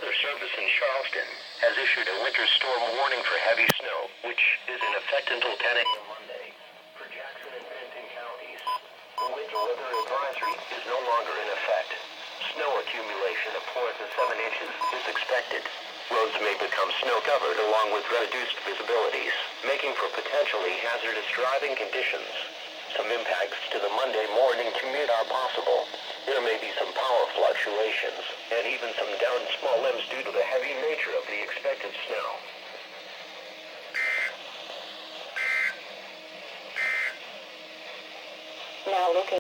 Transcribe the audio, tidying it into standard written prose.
Weather Service in Charleston has issued a winter storm warning for heavy snow, which is in effect until 10 a.m. Monday. For Jackson and Benton counties, the winter weather advisory is no longer in effect. Snow accumulation of 4 to 7 inches is expected. Roads may become snow-covered along with reduced visibilities, making for potentially hazardous driving conditions. Some impacts to the Monday morning commute are possible. There may be some power fluctuations, and even some down small limbs due to the heavy nature of the expected snow. Now looking